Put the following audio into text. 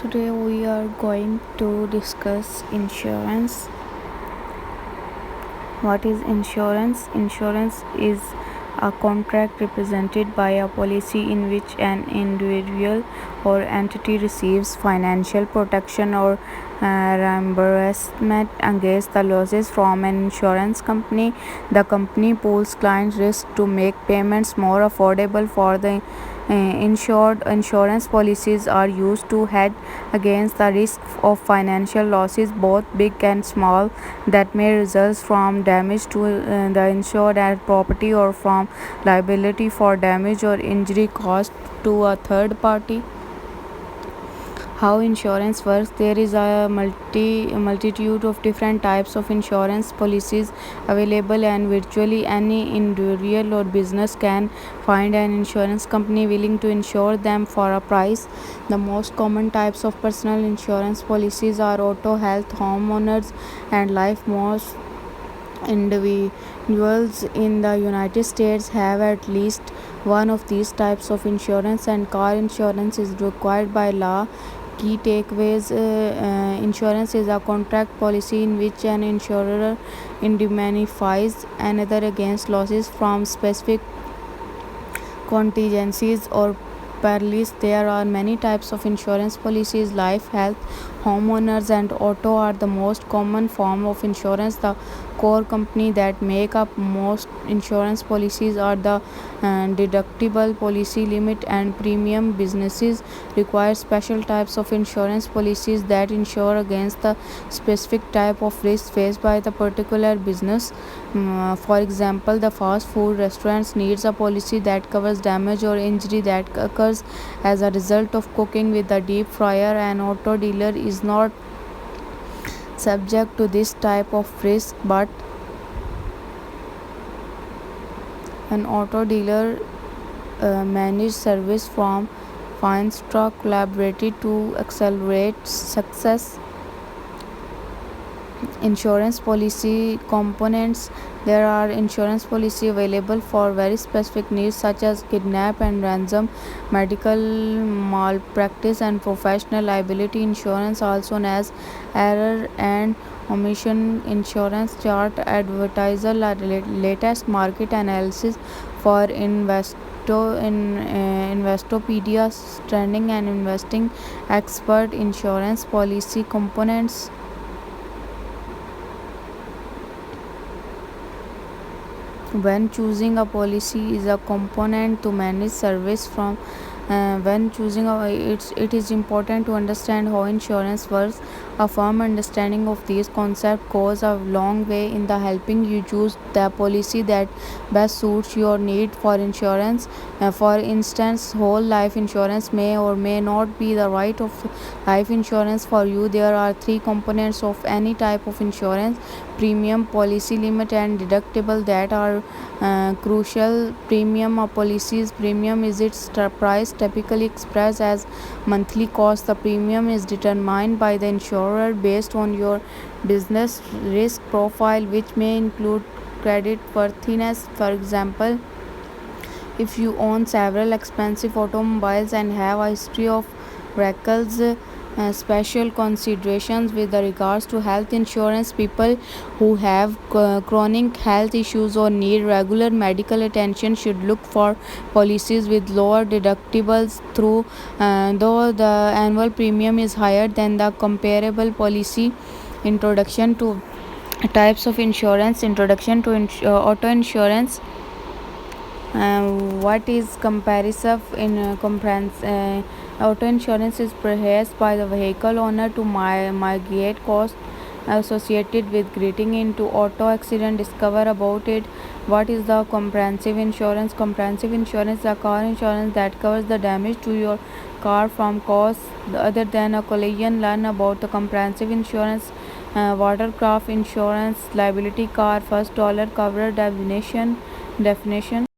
Today we are going to discuss insurance. What is insurance? Insurance is a contract represented by a policy in which an individual or entity receives financial protection or reimbursement against the losses from an insurance company. The company pools client risk to make payments more affordable for the insured. Insurance policies are used to hedge against the risk of financial losses, both big and small, that may result from damage to the insured property or from liability for damage or injury caused to a third party. How insurance works? There is a multitude of different types of insurance policies available, and virtually any individual or business can find an insurance company willing to insure them for a price. The most common types of personal insurance policies are auto, health, homeowners, and life. Most individuals in the United States have at least one of these types of insurance, and car insurance is required by law. Key takeaways: insurance is a contract policy in which an insurer indemnifies another against losses from specific contingencies or perils. There are many types of insurance policies. Life, health, homeowners, and auto are the most common form of insurance. The core company that make up most insurance policies are the deductible, policy limit, and premium. Businesses require special types of insurance policies that insure against the specific type of risk faced by the particular business. For example, the fast food restaurants needs a policy that covers damage or injury that occurs as a result of cooking with a deep fryer. An auto dealer is not subject to this type of risk, but an auto dealer managed service from Feinstock Collaborative to accelerate success. Insurance policy components: there are insurance policy available for very specific needs such as kidnap and ransom, medical malpractice, and professional liability insurance, also known as error and omission insurance. Chart advertiser latest market analysis for Investopedia trending and investing expert. Insurance policy components: when choosing a policy is a component to manage service from it is important to understand how insurance works. A firm understanding of these concepts goes a long way in the helping you choose the policy that best suits your need for insurance. For instance, whole life insurance may or may not be the right of life insurance for you. There are three components of any type of insurance: premium, policy limit, and deductible, that are crucial. Premium is its price, typically expressed as monthly cost. The premium is determined by the insurer based on your business risk profile, which may include credit worthiness. For example, if you own several expensive automobiles and have a history of vehicles, special considerations with regards to health insurance: people who have chronic health issues or need regular medical attention should look for policies with lower deductibles, though the annual premium is higher than the comparable policy. Introduction to types of insurance. Introduction to auto insurance. What is comprehensive auto insurance is purchased by the vehicle owner to mitigate costs associated with getting into auto accident. Discover about it. What is the comprehensive insurance? Comprehensive insurance is a car insurance that covers the damage to your car from cause other than a collision. Learn about the comprehensive insurance. Watercraft insurance, liability car, first dollar cover definition.